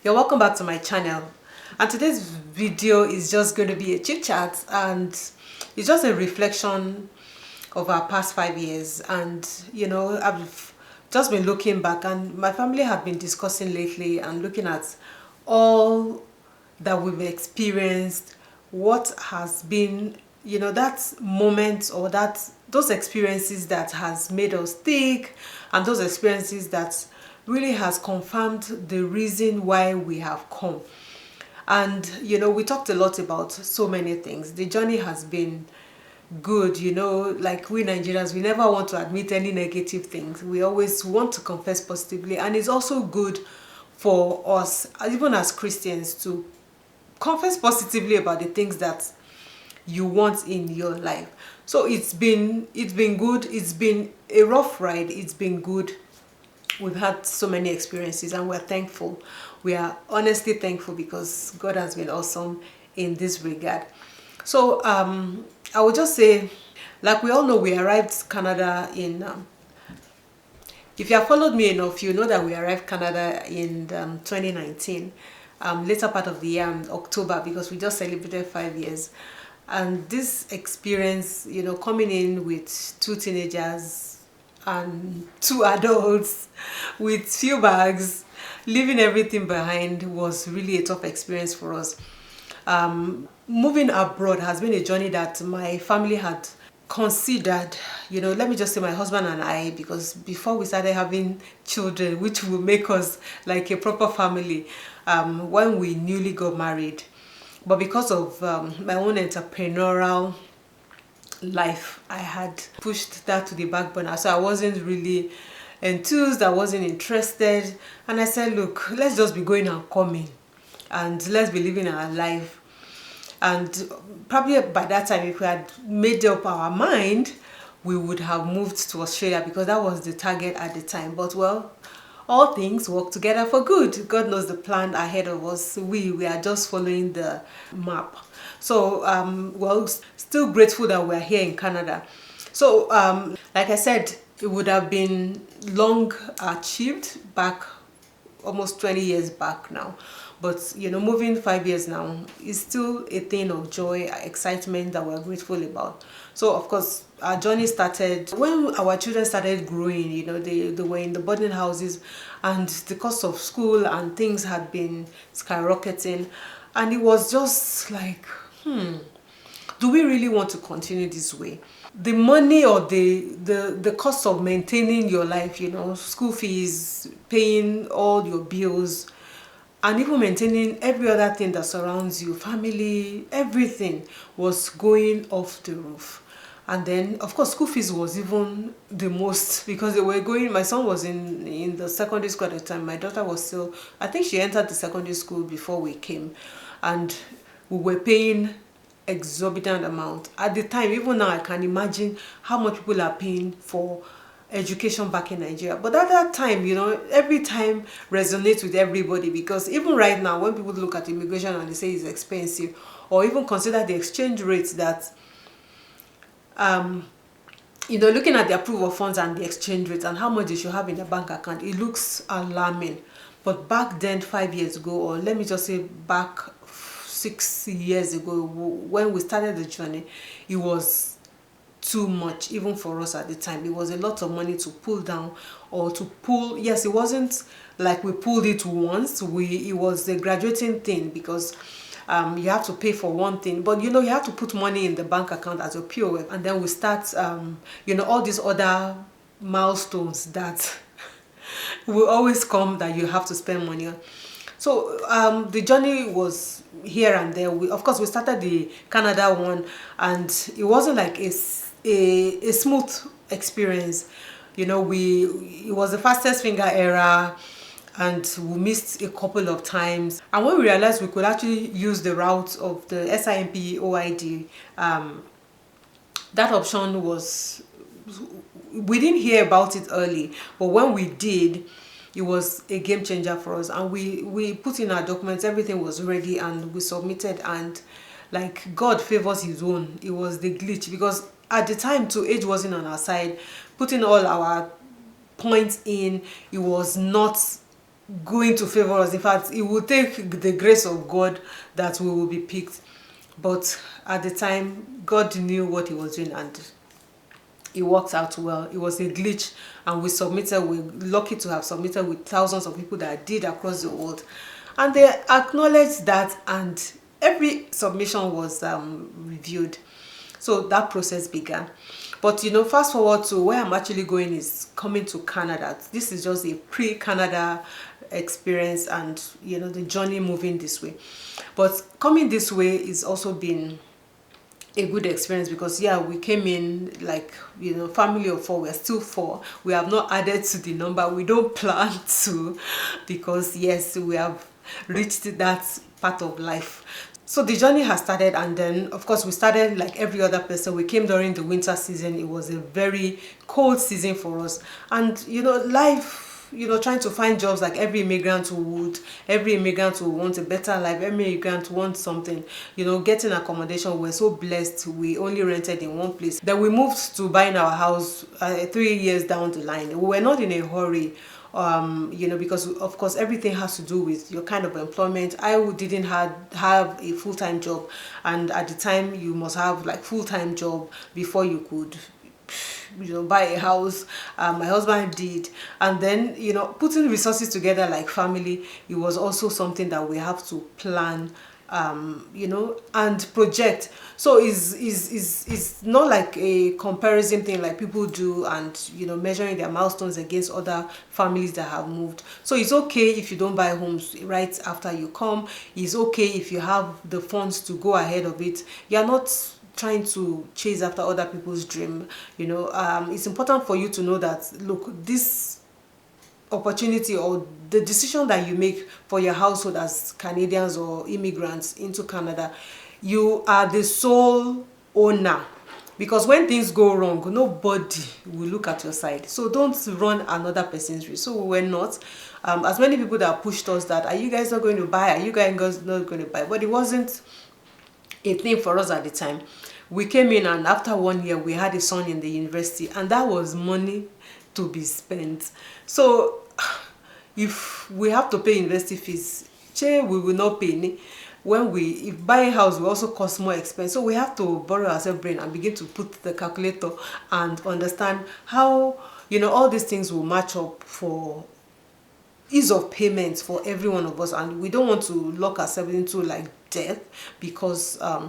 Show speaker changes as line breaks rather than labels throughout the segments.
You're welcome back to my channel, and today's video is just going to be a chit chat, and it's just a reflection of our past 5 years. And I've just been looking back, and my family have been discussing lately and looking at all that we've experienced, what has been that moment, or those experiences that has made us think, and those experiences that really has confirmed the reason why we have come. And we talked a lot about so many things. The journey has been good. Like we Nigerians, we never want to admit any negative things. We always want to confess positively, and it's also good for us, even as Christians, to confess positively about the things that you want in your life. So it's been good. It's been a rough ride. It's been good. We've had so many experiences, and we're thankful. We are honestly thankful because God has been awesome in this regard. So I would just say, like we all know, we arrived Canada in if you have followed me enough, you know that we arrived Canada in 2019, later part of the year, October, because we just celebrated 5 years. And this experience, coming in with two teenagers and two adults with few bags, leaving everything behind, was really a tough experience for us. Moving abroad has been a journey that my family had considered. Let me just say my husband and I, because before we started having children, which will make us like a proper family, when we newly got married. But because of my own entrepreneurial life, I had pushed that to the back burner. So I wasn't really enthused, I wasn't interested. And I said, look, let's just be going and coming, and let's be living our life. And probably by that time, if we had made up our mind, we would have moved to Australia, because that was the target at the time. But well, all things work together for good. God knows the plan ahead of us. We are just following the map. So well, still grateful that we're here in Canada. So like I said, it would have been long achieved back almost 20 years back now. But moving 5 years now is still a thing of joy, excitement that we're grateful about. So of course, our journey started when our children started growing. They were in the boarding houses, and the cost of school and things had been skyrocketing, and it was just like, do we really want to continue this way? The money, or the cost of maintaining your life, school fees, paying all your bills, and even maintaining every other thing that surrounds you, family, everything was going off the roof. And then of course school fees was even the most, because they were going, my son was in the secondary school at the time, my daughter was still, I think she entered the secondary school before we came, and we were paying exorbitant amount at the time. Even now I can imagine how much people are paying for education back in Nigeria. But at that time, every time resonates with everybody, because even right now when people look at immigration and they say it's expensive, or even consider the exchange rates that looking at the approval funds and the exchange rate and how much they should have in their bank account, it looks alarming. But back then, 5 years ago, or let me just say back 6 years ago, when we started the journey, it was too much even for us at the time. It was a lot of money to pull down, or to pull. Yes, it wasn't like we pulled it once. It was a graduating thing, because you have to pay for one thing, but you have to put money in the bank account as a POF, and then we start all these other milestones that will always come that you have to spend money on. So the journey was here and there. Of course we started the Canada one, and it wasn't like a smooth experience. It was the fastest finger era, and we missed a couple of times. And when we realized we could actually use the route of the SIMP OID, that option was, we didn't hear about it early, but when we did, it was a game changer for us. And we put in our documents, everything was ready, and we submitted. And like God favors his own, it was the glitch, because at the time too, age wasn't on our side. Putting all our points in, it was not going to favor us. In fact, it will take the grace of God that we will be picked. But at the time, God knew what he was doing, and it worked out well. It was a glitch, and we submitted. We're lucky to have submitted with thousands of people that did across the world, and they acknowledged that, and every submission was reviewed. So that process began. But fast forward to where I'm actually going is coming to Canada. This is just a pre-Canada experience, and the journey moving this way. But coming this way is also been a good experience, because we came in like family of 4. We're still 4. We have not added to the number. We don't plan to, because yes, we have reached that part of life. So the journey has started, and then of course we started like every other person. We came during the winter season. It was a very cold season for us, and life, trying to find jobs like every immigrant would. Every immigrant will want a better life. Every immigrant wants something. Getting accommodation. We're so blessed. We only rented in one place. Then we moved to buying our house 3 years down the line. We were not in a hurry. Because of course everything has to do with your kind of employment. I didn't have a full-time job, and at the time you must have like full-time job before you could buy a house. My husband did, and then putting resources together like family, it was also something that we have to plan, and project. So is not like a comparison thing like people do, and measuring their milestones against other families that have moved. So it's okay if you don't buy homes right after you come. It's okay if you have the funds to go ahead of it. You're not trying to chase after other people's dream. It's important for you to know that, look, this opportunity or the decision that you make for your household as Canadians or immigrants into Canada, you are the sole owner, because when things go wrong, nobody will look at your side. So don't run another person's risk. So we're not, as many people that pushed us that, are you guys not going to buy, are you guys not going to buy? But it wasn't a thing for us at the time. We came in, and after 1 year we had a son in the university, and that was money to be spent. So if we have to pay university fees, we will not pay any. If buying a house will also cost more expense, so we have to borrow ourselves brain and begin to put the calculator and understand how all these things will match up for ease of payments for every one of us. And we don't want to lock ourselves into like debt, because I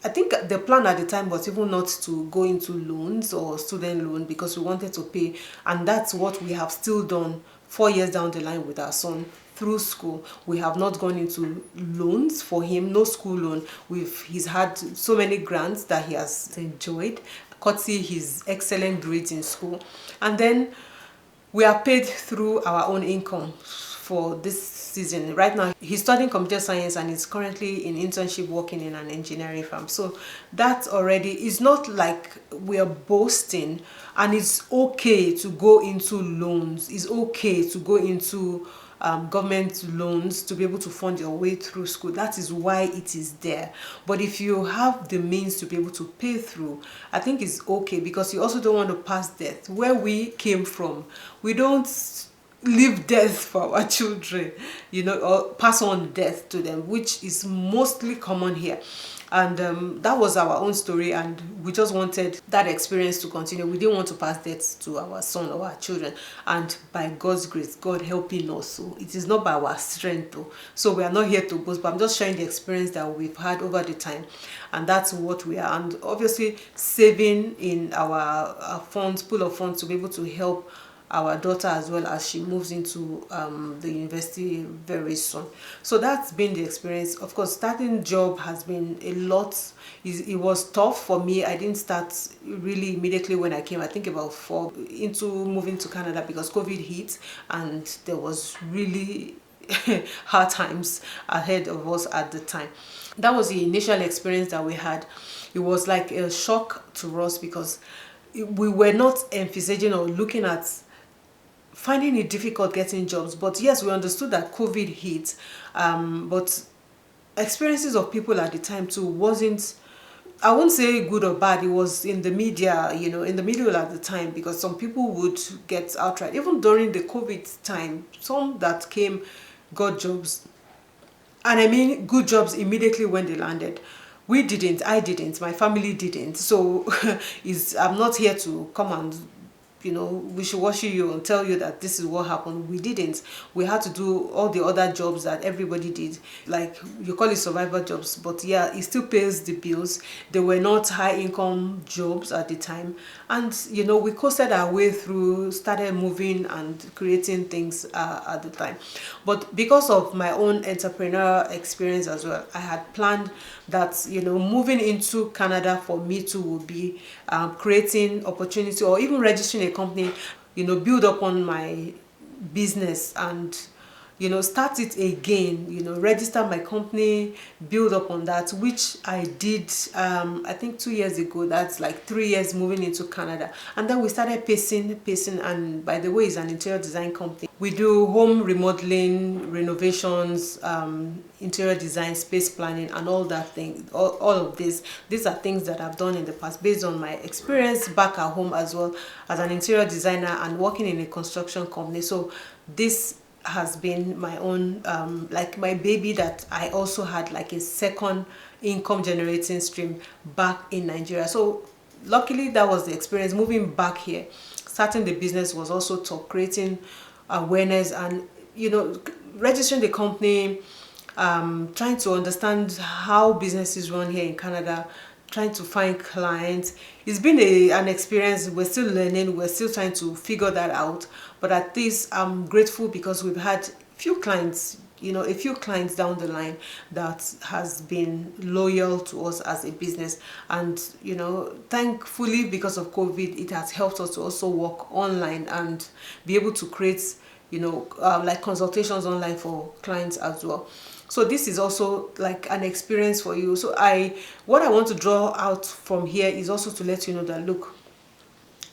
think the plan at the time was even not to go into loans or student loan, because we wanted to pay, and that's what we have still done 4 years down the line with our son through school. We have not gone into loans for him, no school loan. He's had so many grants that he has enjoyed, courtesy his excellent grades in school. And then we are paid through our own income for this season. Right now he's studying computer science, and is currently in internship working in an engineering firm. So that already is not like we are boasting, and it's okay to go into loans. It's okay to go into government loans to be able to fund your way through school. That is why it is there. But if you have the means to be able to pay through, I think it's okay, because you also don't want to pass death. Where we came from, we don't leave death for our children, or pass on death to them, which is mostly common here. And that was our own story, and we just wanted that experience to continue. We didn't want to pass death to our son or our children, and by God's grace, God helping us. So it is not by our strength though. So we are not here to boast, but I'm just sharing the experience that we've had over the time, and that's what we are. And obviously saving in our funds, pool of funds, to be able to help our daughter as well as she moves into the university very soon. So that's been the experience. Of course, starting job has been a lot. It was tough for me. I didn't start really immediately when I came. I think about 4 into moving to Canada, because COVID hit, and there was really hard times ahead of us at the time. That was the initial experience that we had. It was like a shock to us, because we were not envisaging or looking at finding it difficult getting jobs. But yes, we understood that COVID hit, but experiences of people at the time too wasn't I won't say good or bad. It was in the media, you know, in the middle at the time, because some people would get outright. Even during the COVID time, some that came got jobs, and I mean good jobs immediately when they landed. We didn't. I didn't. My family didn't. So is I'm not here to come and, you know, wishy-washy you and tell you that this is what happened. We didn't. We had to do all the other jobs that everybody did, like you call it survival jobs, but yeah, it still pays the bills. They were not high income jobs at the time, and you know, we coasted our way through, started moving and creating things at the time. But because of my own entrepreneurial experience as well, I had planned that, you know, moving into Canada for me too would be creating opportunity, or even registering a company, you know, build upon my business and, you know, start it again, you know, register my company, build up on that, which I did I think 2 years ago. That's like 3 years moving into Canada. And then we started pacing, and by the way, it's an interior design company. We do home remodeling, renovations, interior design, space planning, and all that thing. All of this, these are things that I've done in the past based on my experience back at home, as well as an interior designer and working in a construction company. So this has been my own like my baby, that I also had like a second income generating stream back in Nigeria. So luckily that was the experience. Moving back here, starting the business was also tough, creating awareness and, you know, registering the company, trying to understand how businesses run here in Canada, trying to find clients. It's been an experience. We're still learning, we're still trying to figure that out, but at least I'm grateful because we've had few clients, you know, a few clients down the line that has been loyal to us as a business. And, you know, thankfully, because of COVID, it has helped us to also work online and be able to create, you know, like consultations online for clients as well. So this is also like an experience for you. So what I want to draw out from here is also to let you know that, look,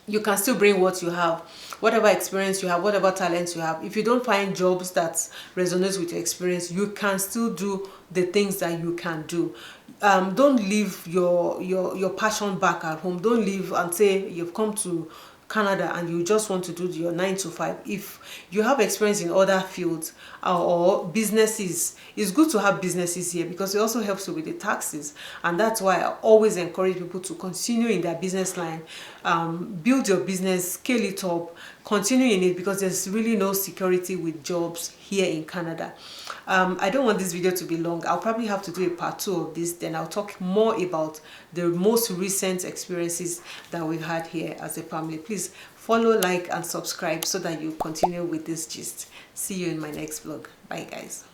you can still bring what you have, whatever experience you have, whatever talents you have. If you don't find jobs that resonates with your experience, you can still do the things that you can do. Don't leave your passion back at home. Don't leave and say you've come to Canada and you just want to do your 9 to 5. If you have experience in other fields or businesses, it's good to have businesses here because it also helps you with the taxes. And that's why I always encourage people to continue in their business line, build your business, scale it up, continue in it, because there's really no security with jobs here in Canada. I don't want this video to be long. I'll probably have to do a part 2 of this. Then I'll talk more about the most recent experiences that we've had here as a family. Please follow, like, and subscribe so that you continue with this gist. See you in my next vlog. Bye, guys.